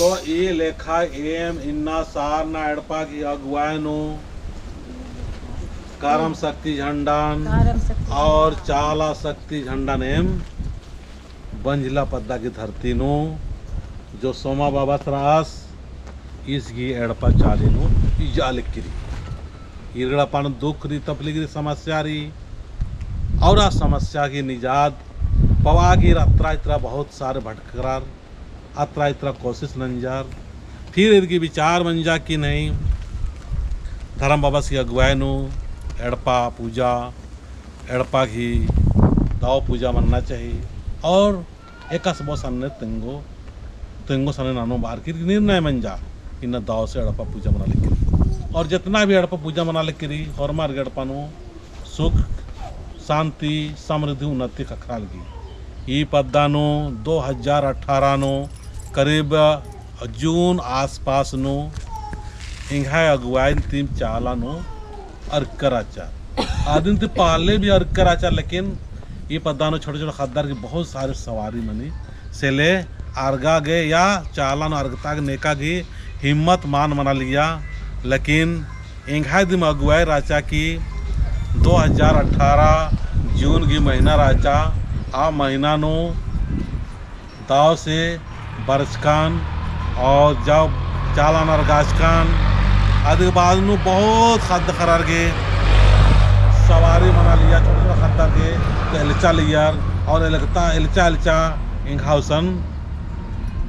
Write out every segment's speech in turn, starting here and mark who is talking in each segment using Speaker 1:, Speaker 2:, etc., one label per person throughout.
Speaker 1: तो ये लेखा एम इन्ना सारना एडपा की अगुवायनो कारम शक्ति झंडान और चाला शक्ति झंडान एम बंजला पद्दा की धरती नो जो सोमा बाबा त्रास इसकी एडपा चालीनु इजालिक्री इरगड़ापन दुख री तपलीगिरी समस्या री और आ समस्या की निजात पवागिर अत्रा इतरा बहुत सारे भटकरार अत्रा इतरा कोशिश नंजार फिर इनकी विचार मंजा की नहीं धर्म बाबा की अगुवाई नु एड़पा पूजा एड़पा की दाव पूजा मनना चाहिए और एक असबो सन्ने तेंगो सने नानो बार की निर्णय मंजा इन दाव से एड़पा पूजा मना लेकर और जितना भी एड़पा पूजा मना लेकर और मार्ग एड़पा नो सुख शांति समृद्धि उन्नति खखराल की ये पद्दानो 2018 नो करीब जून आसपास नो इंघाय अगुवाई तीन चाला नो अर्कराचा आदिन ते पाले भी अर्कराचा लेकिन ये पद्दानो छोटे छोटे खद्दार की बहुत सारे सवारी मनी सेले आर्गा गए या चालान अर्गता नेका की हिम्मत मान मना लिया लेकिन इंघाय दिन अगुवाई राचा की 2018 जून की महीना राचा आ महीना नो दाव से बरसकान और जब चालान अर्गाजकान आदि बाद नु बहुत खद्द खरार के सवारी मना लिया छोटे छोटे खद्दा के तो एलचा लिया और एलचा इंघाउसन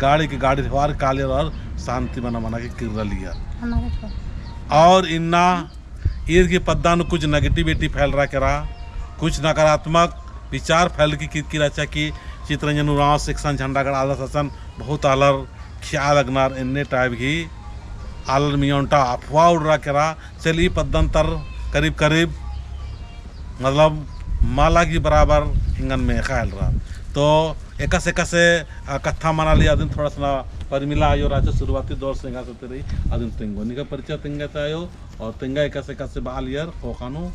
Speaker 1: गाड़ी की गाड़ी सवार काले और शांति मना के किर लिया और इन्ना ईद की पद्दा नु कुछ नेगेटिविटी फैल रहा करा कुछ नकारात्मक विचार फैल की रचा की चित्रंजन राव शिक्षण झंडागढ़ आदर शासन बहुत आलर ख्याल अगनार इन्ने टाइप की आलर मियोंटा अफवाह उड़ रहा करा चली पद्दंतर करीब करीब मतलब माला की बराबर हिंगन में ख्याल रहा तो एक से कथा मना लिया दिन थोड़ा सा परिमिला आयो राजा शुरुआती दौर से इंगा सोते रही अदिन तिंगो निका परिचय तिंगा आयो और तिंगा एक से बाल ईयर ओखानो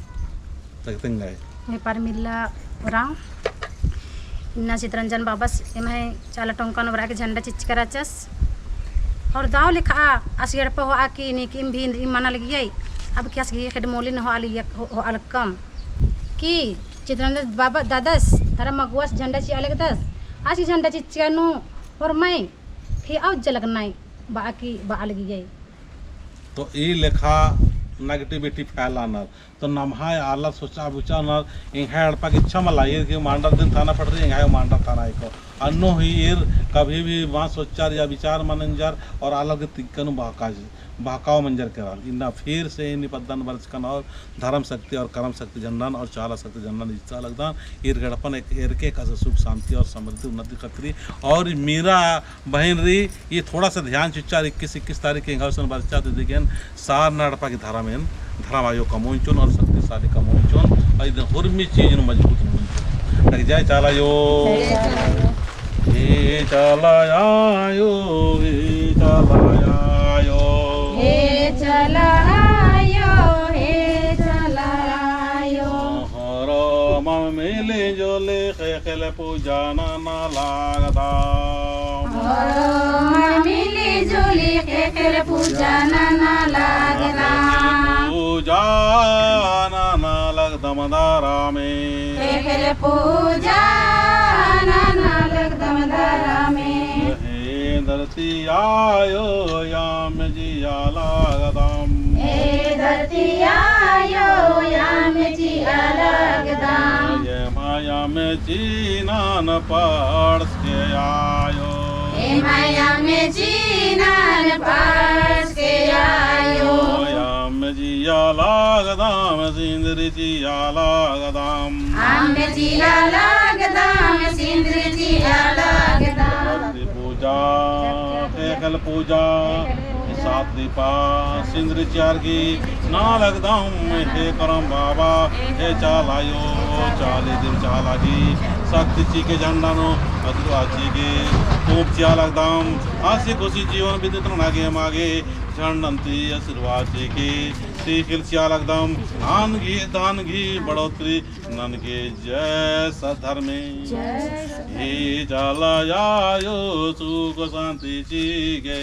Speaker 1: तिंगा
Speaker 2: मैं परमिला राव इन्ना चित्रंजन बाबस मैं चाला टोंका नवरा के झंडा चिचकराचस और दाव लिखा आसियर पे हो आकी निकिम भी मना लगी है अब क्या सही खडमोली न हो आली हो अलकम की चित्रंजन बाबा दादस तारा मगवास झंडा ची अलग दस आसी झंडा चिचकनु और मैं फिर आउ जलगनाई बाकी बा लगी है
Speaker 1: तो ये लेखा नेगेटिविटी फैलाना तो नमहा आला सोचा बुचा न इंहा अड़पा की इच्छा मला ये कि मांडर दिन थाना पड़ रही इंहा मांडर थाना को अन्नो ही ईर कभी भी वहाँ सोचार या विचार मनंजर और आलग तिक्कनु बहकाव मंजर कराल इन्ना फिर से इन पद्दन वर्षकन और धर्म शक्ति और कर्म शक्ति जनदान और चाला शक्ति जनदान इच्छा लगदान ईर गड़पन एक एरके का सुख शांति और समृद्धि उन्नति खतरी और मेरा बहन री ये थोड़ा सा ध्यान चिच्चार 21 तारीख के इंघासन बर्चा दिगेन सार नड़पा की धारा में धर्म आयोग का मोचन और शक्तिशाली का मोचन और इधर हुर्मी चीज मजबूत मोचन लग जाए चाला यो हे चाला आयो हे चाला आयो
Speaker 2: हे चला आयो
Speaker 1: हर मिले जोले खेल पूजा ना लागदा
Speaker 2: मिली जुली खेल पूजा ना लागदा
Speaker 1: पूजा ना लगदा मदारा में
Speaker 2: खेल पूजा ना लगदा मदारा में
Speaker 1: हे धरती आयो याम जिया लागदाम
Speaker 2: हे धरती आयो याम जिया लागदाम
Speaker 1: ये माया में जीना न पार्स के आयो
Speaker 2: हे माया में जीना न पार्स के आयो
Speaker 1: याम जिया लागदाम सिंदरी जिया लागदाम
Speaker 2: आम जिया लागदाम सिंदरी जिया लागदाम
Speaker 1: पूजा एकल पूजा सात दीपा सिंदरी चार की ना लगदाम हे करम बाबा हे चालायो चाले दिन चाला की शक्ती ची के झंडा नो अदुआची के खूप चिया लगदाम आसे खुशी जीवन विद्युत नागे मागे झंडंती आशीर्वाद के सीखिल चिया लगदाम दान घी बढ़ोतरी नन के जय सधर्मे हे जलायो सुख शांति ची के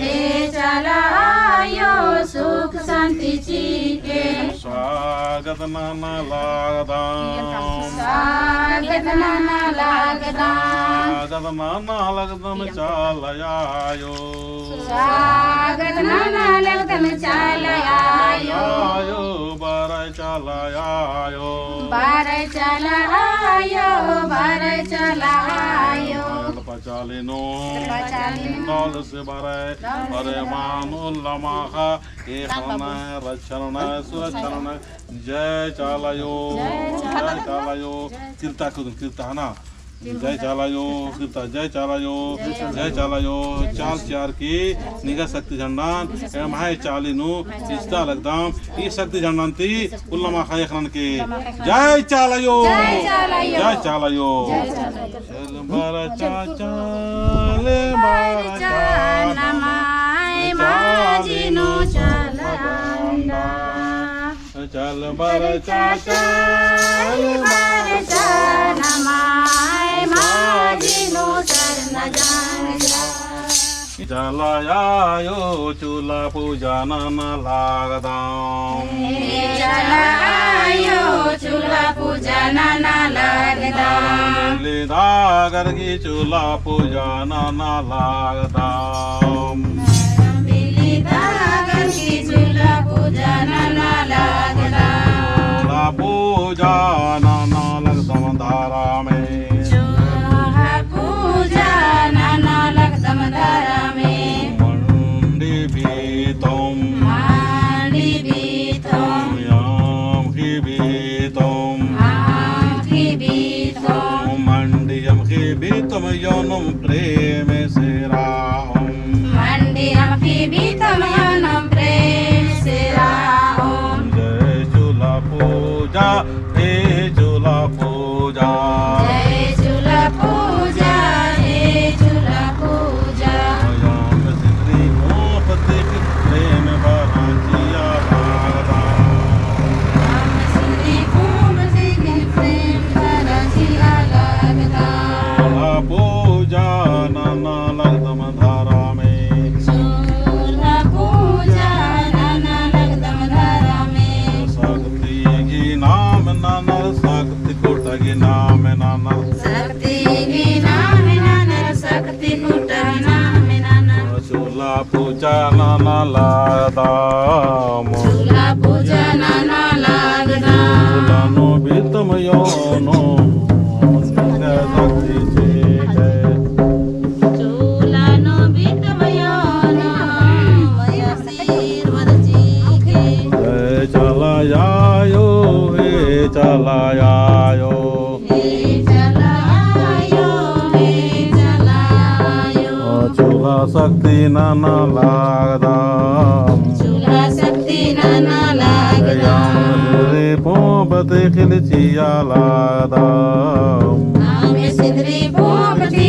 Speaker 3: हे चलायो सुख शांति ची के
Speaker 1: स्वागत नाना लागदाम
Speaker 3: स्वागत नाना लागदाम
Speaker 1: स्वागत नाना लगदम चालयायो
Speaker 3: स्वागत नाना लगदम चालयायो
Speaker 1: आयो बारा चालयायो
Speaker 3: बारे चलायो बारे चलायो
Speaker 1: पचालिनो नौल से बारे अरे मानुल्लमाहा एखन रक्षण सुरक्षण जय चालयो कीर्ता कुदुम कीर्ता है ना जय चालयो कीर्ता जय चालयो चाल चार की निगा शक्ति झंडान एम है चालिनु इस्ता लगदाम ई शक्ति झंडान ती उल्लमा खाए खनन के जय चालयो चल बारा चाचा ले बारा चाना
Speaker 3: नमाय माजिनो चलांदा
Speaker 1: चल बारा चाचा
Speaker 3: बारे नमाय माजिनो शरण जांगा
Speaker 1: जलायो चूल्हा पूजा नाना लागदाम
Speaker 3: चलायो चूल्हा पूजा नाना लगदाम
Speaker 1: दागर की चूल्हा पूजा नाना लागदाम
Speaker 3: बिल्ली दागर की चूल्हा पूजा नाना लगदाम
Speaker 1: चूल्हा पूजा नाना लगदम धारा में
Speaker 3: चूल्हा पूजा नाना लगदम धारा में
Speaker 1: मंडी भी तुम
Speaker 3: मांडी भी तुम
Speaker 1: याम की भी तुम
Speaker 3: आँखी भी तुम
Speaker 1: मंडियम की भी तुम योनुम प्रेम से राम
Speaker 3: मंडी आँखी भी तुम यौनम प्रेम से राम
Speaker 1: जय चूल्हा पूजा हे चूल्हा पूजा
Speaker 3: जय चूल्हा पूजा हे चूल्हा पूजा
Speaker 1: याम सिद्धि मोपति प्रेम भरा जिया लागदाम
Speaker 3: हम श्री खूब सिद्धि प्रेम भरा जिया लगदाम
Speaker 1: चूल्हा पूजा नाना लगदम धारा में
Speaker 3: चूल्हा पूजा नाना लगदम धारा में
Speaker 1: शक्ति की नाम नाना शक्ति कोटा की नाम नाना
Speaker 3: शक्ति की नाम नाना शक्ति कुट नाम नाना
Speaker 1: चूल्हा पूजा नाना लागदाम
Speaker 3: चूल्हा पूजा नाना लगदाम
Speaker 1: चूल्हानो भी तुम योनो शक्ति से गए
Speaker 3: चूल्हा नो बितमयोनो वयसीर्वद जी के
Speaker 1: जय चलायो हे चलायो
Speaker 3: हे चलायो
Speaker 1: चूल्हा शक्ति नाना लागदाम
Speaker 3: चूल्हा शक्ति नाना लगदाम
Speaker 1: रे पोपते खिलचिया लागदाम
Speaker 3: नाम सिद्धि भोपति